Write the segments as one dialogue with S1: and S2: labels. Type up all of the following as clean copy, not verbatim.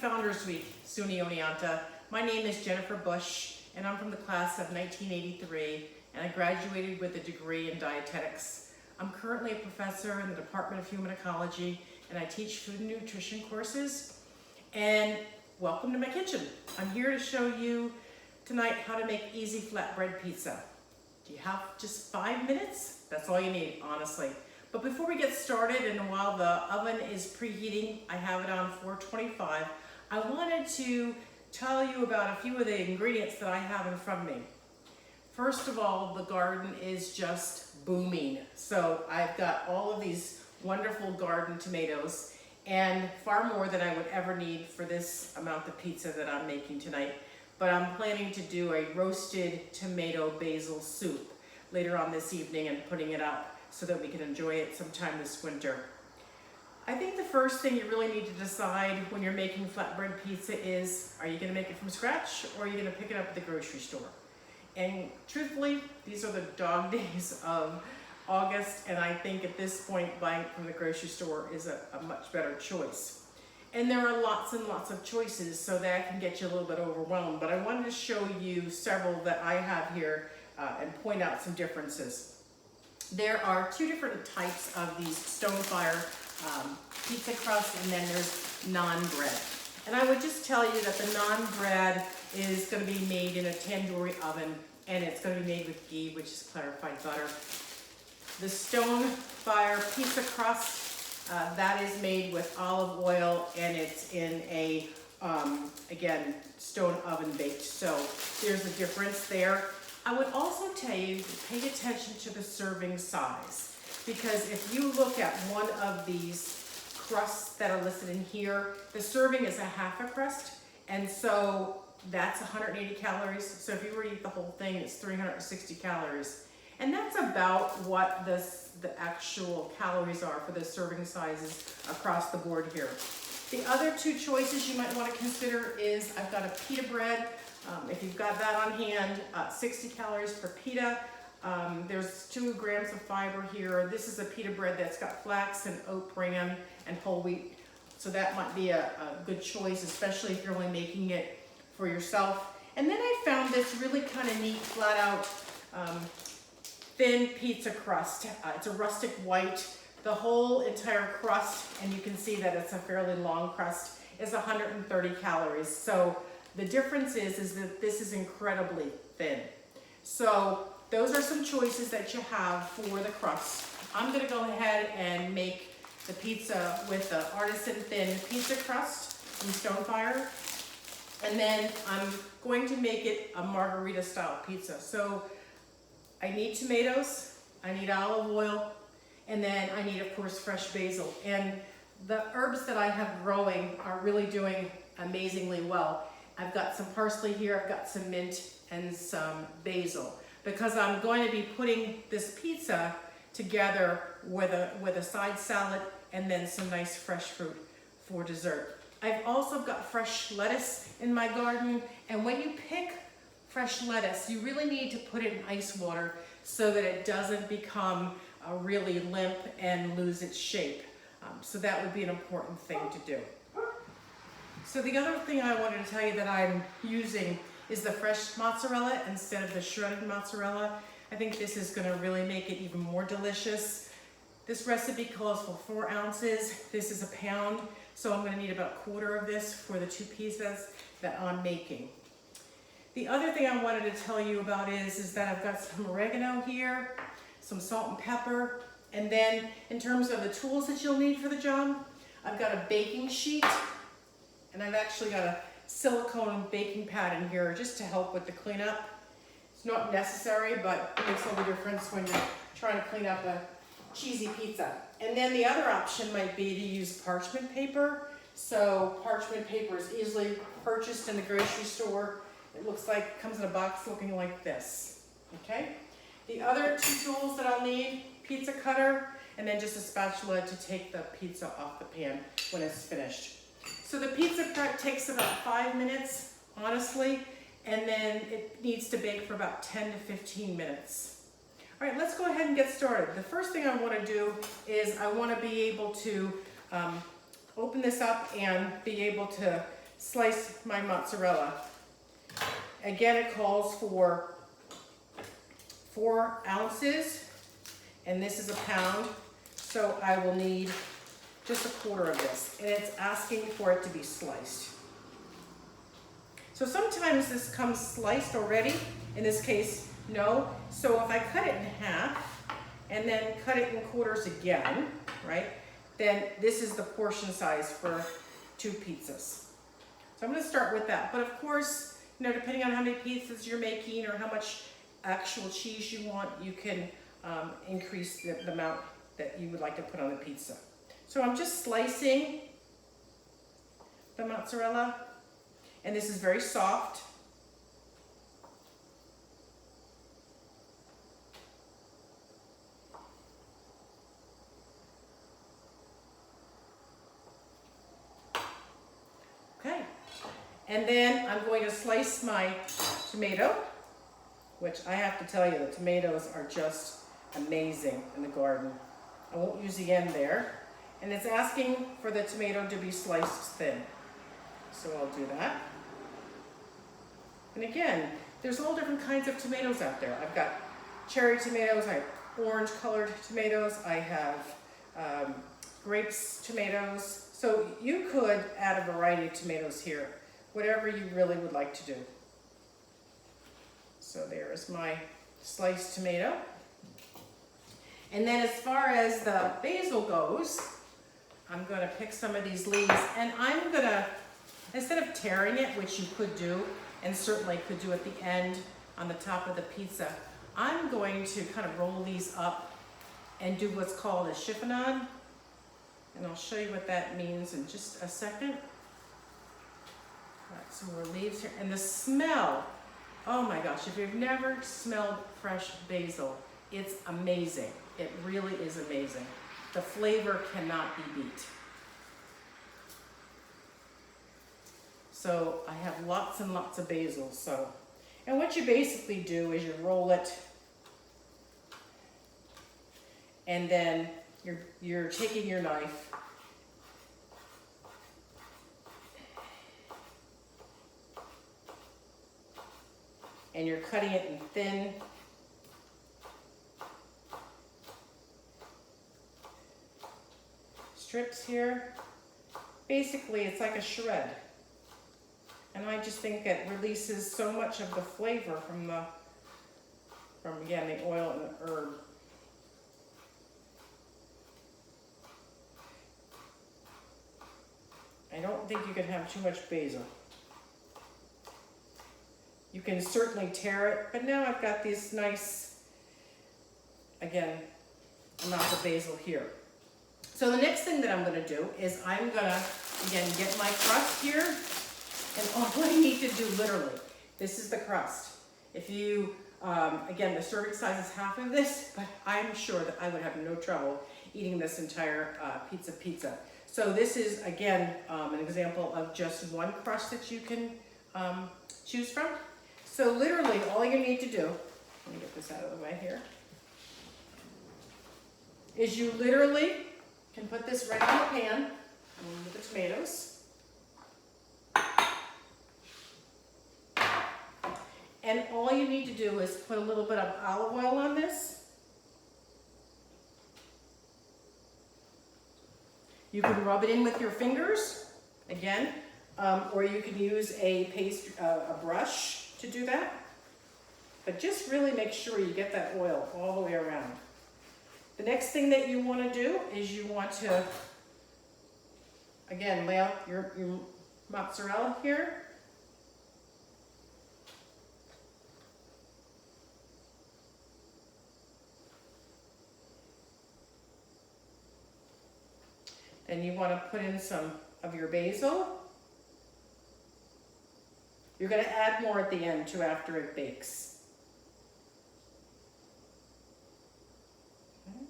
S1: Founders Week, Suni Oneonta. My name is Jennifer Bush, and I'm from the class of 1983, and I graduated with a degree in dietetics. I'm currently a professor in the Department of Human Ecology, and I teach food and nutrition courses. And welcome to my kitchen. I'm here to show you tonight how to make easy flatbread pizza. Do you have just 5 minutes? That's all you need, honestly. But before we get started, and while the oven is preheating, I have it on 425, I wanted to tell you about a few of the ingredients that I have in front of me. First of all, the garden is just booming. So I've got all of these wonderful garden tomatoes and far more than I would ever need for this amount of pizza that I'm making tonight. But I'm planning to do a roasted tomato basil soup later on this evening and putting it up so that we can enjoy it sometime this winter. I think the first thing you really need to decide when you're making flatbread pizza is, are you gonna make it from scratch or are you gonna pick it up at the grocery store? And truthfully, these are the dog days of August, and I think at this point buying it from the grocery store is a much better choice. And there are lots and lots of choices, so that can get you a little bit overwhelmed, but I wanted to show you several that I have here and point out some differences. There are two different types of these stone fire pizza crust, and then there's naan bread. And I would just tell you that the naan bread is going to be made in a tandoori oven, and it's going to be made with ghee, which is clarified butter. The stone fire pizza crust, that is made with olive oil, and it's in a, again, stone oven baked. So there's a difference there. I would also tell you to pay attention to the serving size, because if you look at one of these crusts that are listed in here, the serving is a half a crust, and so that's 180 calories. So if you were to eat the whole thing, it's 360 calories. And that's about what the actual calories are for the serving sizes across the board here. The other two choices you might want to consider is, I've got a pita bread. If you've got that on hand, 60 calories per pita. There's 2 grams of fiber here. This is a pita bread that's got flax and oat bran and whole wheat. So that might be a good choice, especially if you're only making it for yourself. And then I found this really kind of neat, flat out, thin pizza crust. It's a rustic white. The whole entire crust, and you can see that it's a fairly long crust, is 130 calories. So the difference is that this is incredibly thin. So those are some choices that you have for the crust. I'm gonna go ahead and make the pizza with the artisan thin pizza crust from Stonefire. And then I'm going to make it a margarita style pizza. So I need tomatoes, I need olive oil, and then I need, of course, fresh basil. And the herbs that I have growing are really doing amazingly well. I've got some parsley here, I've got some mint and some basil, because I'm going to be putting this pizza together with a side salad and then some nice fresh fruit for dessert. I've also got fresh lettuce in my garden, and when you pick fresh lettuce, you really need to put it in ice water so that it doesn't become really limp and lose its shape. So that would be an important thing to do. So the other thing I wanted to tell you that I'm using is the fresh mozzarella instead of the shredded mozzarella. I think this is going to really make it even more delicious. This recipe calls for 4 ounces. This is a pound, so I'm going to need about 1/4 of this for the 2 pizzas that I'm making. The other thing I wanted to tell you about is that I've got some oregano here, some salt and pepper, and then in terms of the tools that you'll need for the job, I've got a baking sheet, and I've actually got a silicone baking pad in here just to help with the cleanup. It's not necessary, but it makes all the difference when you're trying to clean up a cheesy pizza. And then the other option might be to use parchment paper. So parchment paper is easily purchased in the grocery store. It looks like it comes in a box looking like this, okay? The other 2 tools that I'll need, pizza cutter, and then just a spatula to take the pizza off the pan when it's finished. So the pizza prep takes about 5 minutes, honestly, and then it needs to bake for about 10 to 15 minutes. All right, let's go ahead and get started. The first thing I want to do is I want to be able to open this up and be able to slice my mozzarella. Again, it calls for 4 ounces, and this is a pound, so I will need just 1/4 of this, and it's asking for it to be sliced. So sometimes this comes sliced already. In this case, no. So if I cut it in half and then cut it in quarters again, right, then this is the portion size for 2 pizzas. So I'm gonna start with that. But of course, you know, depending on how many pizzas you're making or how much actual cheese you want, you can increase the amount that you would like to put on the pizza. So I'm just slicing the mozzarella, and this is very soft. Okay, and then I'm going to slice my tomato, which I have to tell you, the tomatoes are just amazing in the garden. I won't use the end there. And it's asking for the tomato to be sliced thin. So I'll do that. And again, there's all different kinds of tomatoes out there. I've got cherry tomatoes, I have orange colored tomatoes, I have grapes tomatoes. So you could add a variety of tomatoes here, whatever you really would like to do. So there's my sliced tomato. And then as far as the basil goes, I'm gonna pick some of these leaves, and I'm gonna, instead of tearing it, which you could do, and certainly could do at the end on the top of the pizza, I'm going to kind of roll these up and do what's called a chiffonade. And I'll show you what that means in just a second. Got some more leaves here. And the smell, oh my gosh, if you've never smelled fresh basil, it's amazing. It really is amazing. The flavor cannot be beat. So I have lots and lots of basil. And what you basically do is you roll it, and then you're taking your knife and you're cutting it in thin strips here. Basically, it's like a shred. And I just think it releases so much of the flavor from again, the oil and the herb. I don't think you can have too much basil. You can certainly tear it, but now I've got this nice, again, amount of basil here. So the next thing that I'm gonna do is I'm gonna, again, get my crust here, and all I need to do, literally, this is the crust. If you, again, the serving size is half of this, but I'm sure that I would have no trouble eating this entire pizza. So this is, again, an example of just one crust that you can choose from. So literally, all you need to do, let me get this out of the way here, is you literally can put this right in the pan with the tomatoes. And all you need to do is put a little bit of olive oil on this. You can rub it in with your fingers, again, or you can use a brush to do that. But just really make sure you get that oil all the way around. The next thing that you want to do is you want to, again, lay out your mozzarella here. Then you want to put in some of your basil. You're going to add more at the end too after it bakes. Okay.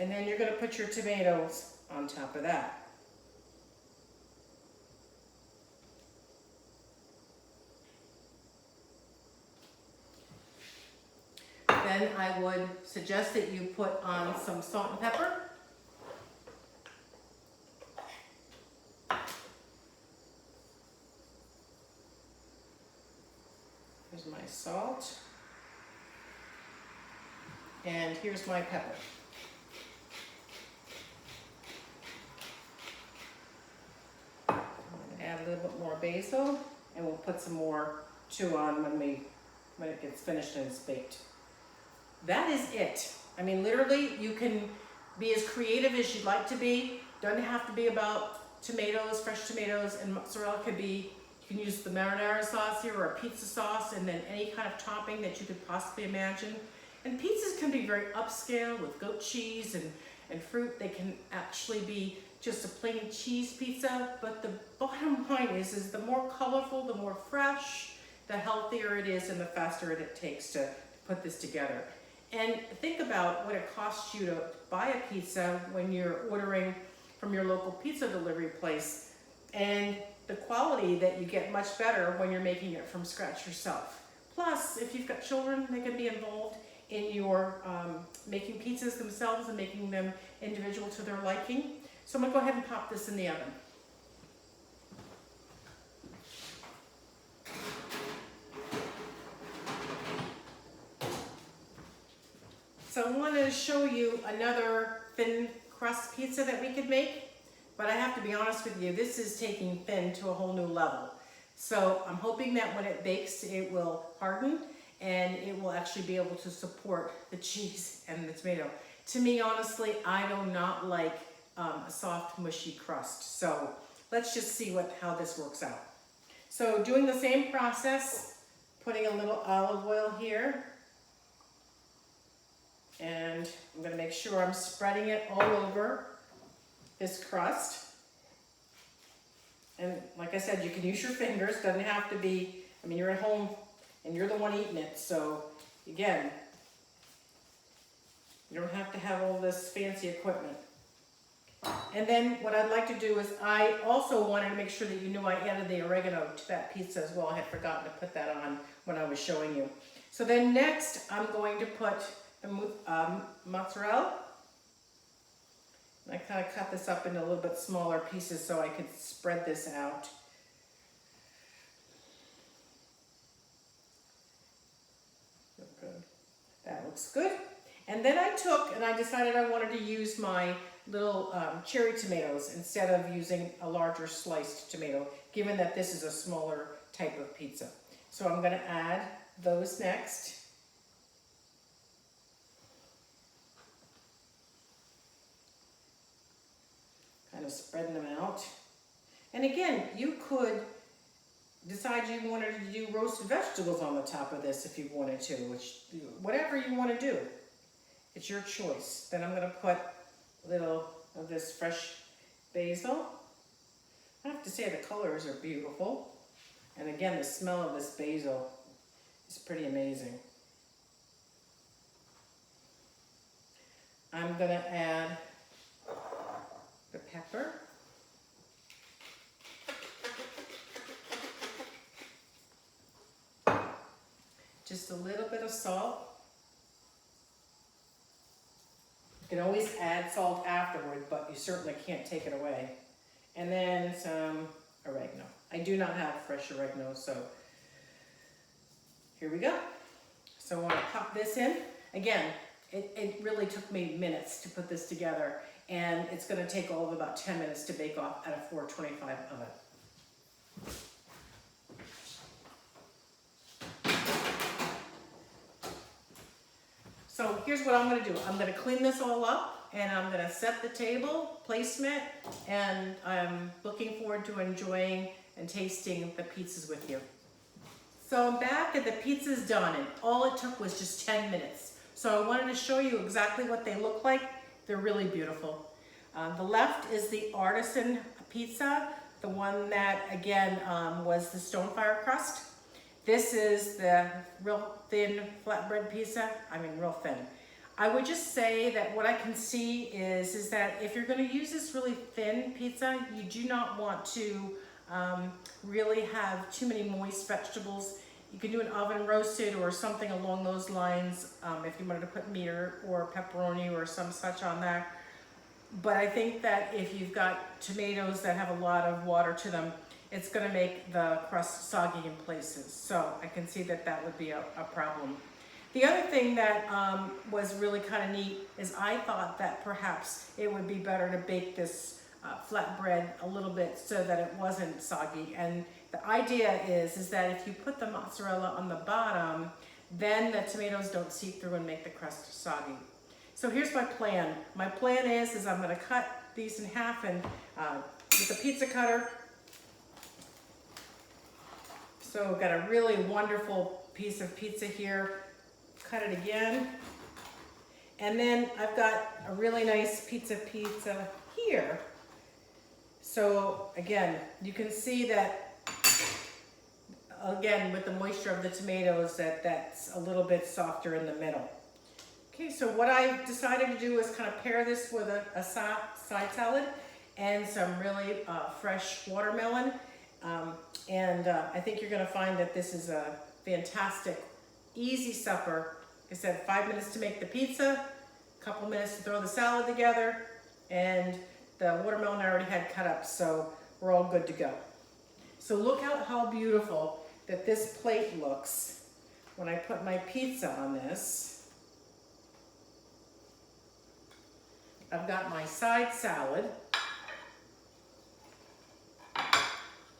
S1: And then you're going to put your tomatoes on top of that. Then I would suggest that you put on some salt and pepper. Here's my salt. And here's my pepper. I'm gonna add a little bit more basil, and we'll put some more too on when it gets finished and it's baked. That is it. I mean, literally, you can be as creative as you'd like to be. Doesn't have to be about tomatoes, fresh tomatoes, and mozzarella could be, you can use the marinara sauce here or a pizza sauce, and then any kind of topping that you could possibly imagine. And pizzas can be very upscale with goat cheese and fruit. They can actually be just a plain cheese pizza, but the bottom line is the more colorful, the more fresh, the healthier it is, and the faster it takes to put this together. And think about what it costs you to buy a pizza when you're ordering from your local pizza delivery place, and the quality that you get much better when you're making it from scratch yourself. Plus, if you've got children, they can be involved in your making pizzas themselves and making them individual to their liking. So I'm gonna go ahead and pop this in the oven. So I wanted to show you another thin crust pizza that we could make, but I have to be honest with you, this is taking thin to a whole new level. So I'm hoping that when it bakes, it will harden and it will actually be able to support the cheese and the tomato. To me, honestly, I do not like a soft, mushy crust. So let's just see how this works out. So doing the same process, putting a little olive oil here. And I'm gonna make sure I'm spreading it all over this crust. And like I said, you can use your fingers, doesn't have to be, I mean, you're at home and you're the one eating it. So again, you don't have to have all this fancy equipment. And then what I'd like to do is I also wanted to make sure that you knew I added the oregano to that pizza as well. I had forgotten to put that on when I was showing you. So then next I'm going to put the mozzarella. I kind of cut this up into a little bit smaller pieces so I could spread this out. Good. That looks good. And then I took and I decided I wanted to use my little cherry tomatoes instead of using a larger sliced tomato, given that this is a smaller type of pizza. So I'm going to add those next. Kind of spreading them out. And again, you could decide you wanted to do roasted vegetables on the top of this if you wanted to, which whatever you want to do, it's your choice. Then I'm going to put a little of this fresh basil. I have to say the colors are beautiful. And again, the smell of this basil is pretty amazing. I'm going to add the pepper. Just a little bit of salt. You can always add salt afterward, but you certainly can't take it away. And then some oregano. I do not have fresh oregano, so here we go. So I want to pop this in. Again, it really took me minutes to put this together, and it's going to take all of about 10 minutes to bake off at a 425 oven. So here's what I'm going to do. I'm going to clean this all up, and I'm going to set the table, placement, and I'm looking forward to enjoying and tasting the pizzas with you. So I'm back and the pizza's done, and all it took was just 10 minutes. So I wanted to show you exactly what they look like. They're really beautiful. The left is the artisan pizza, the one that, again, was the stone fire crust. This is the real thin flatbread pizza. I mean, real thin. I would just say that what I can see is that if you're going to use this really thin pizza, you do not want to really have too many moist vegetables. You can do an oven roasted or something along those lines if you wanted to put meat or pepperoni or some such on that. But I think that if you've got tomatoes that have a lot of water to them, it's going to make the crust soggy in places. So I can see that that would be a problem. The other thing that was really kind of neat is I thought that perhaps it would be better to bake this flatbread a little bit so that it wasn't soggy. And the idea is that if you put the mozzarella on the bottom, then the tomatoes don't seep through and make the crust soggy. So here's my plan. My plan is I'm going to cut these in half and with the pizza cutter. So I've got a really wonderful piece of pizza here. Cut it again. And then I've got a really nice pizza here. So again, you can see that, again, with the moisture of the tomatoes, that's a little bit softer in the middle. Okay, so what I decided to do is kind of pair this with a side salad and some really fresh watermelon. I think you're gonna find that this is a fantastic, easy supper. Like I said, 5 minutes to make the pizza, a couple minutes to throw the salad together, and the watermelon I already had cut up, so we're all good to go. So look out how beautiful that this plate looks when I put my pizza on this. I've got my side salad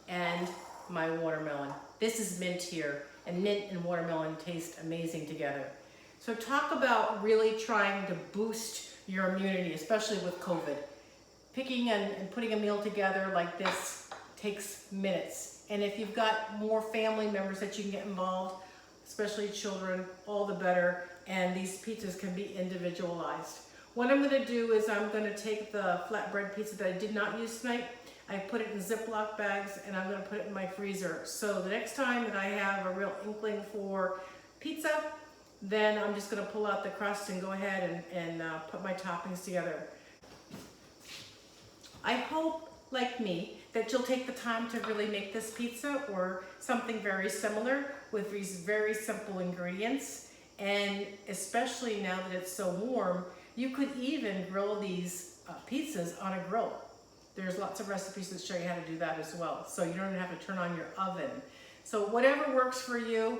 S1: and my watermelon. This is mint here, and mint and watermelon taste amazing together. So talk about really trying to boost your immunity, especially with COVID. Picking and putting a meal together like this takes minutes. And if you've got more family members that you can get involved, especially children, all the better. And these pizzas can be individualized. What I'm gonna do is I'm gonna take the flatbread pizza that I did not use tonight. I put it in Ziploc bags and I'm gonna put it in my freezer. So the next time that I have a real inkling for pizza, then I'm just gonna pull out the crust and go ahead and put my toppings together. I hope, like me, that you'll take the time to really make this pizza or something very similar with these very simple ingredients. And especially now that it's so warm, you could even grill these pizzas on a grill. There's lots of recipes that show you how to do that as well. So you don't even have to turn on your oven. So whatever works for you,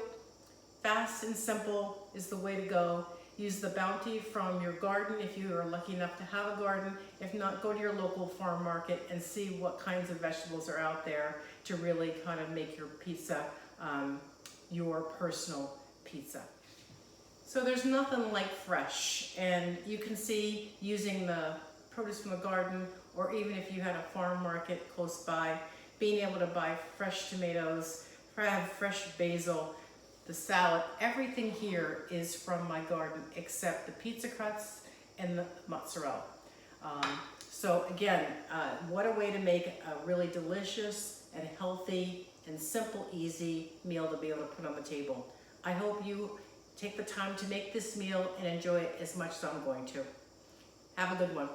S1: fast and simple is the way to go. Use the bounty from your garden if you are lucky enough to have a garden. If not, go to your local farm market and see what kinds of vegetables are out there to really kind of make your pizza your personal pizza. So there's nothing like fresh, and you can see using the produce from the garden, or even if you had a farm market close by, being able to buy fresh tomatoes, have fresh basil, the salad, everything here is from my garden except the pizza crusts and the mozzarella. So again, what a way to make a really delicious and healthy and simple, easy meal to be able to put on the table. I hope you take the time to make this meal and enjoy it as much as I'm going to. Have a good one.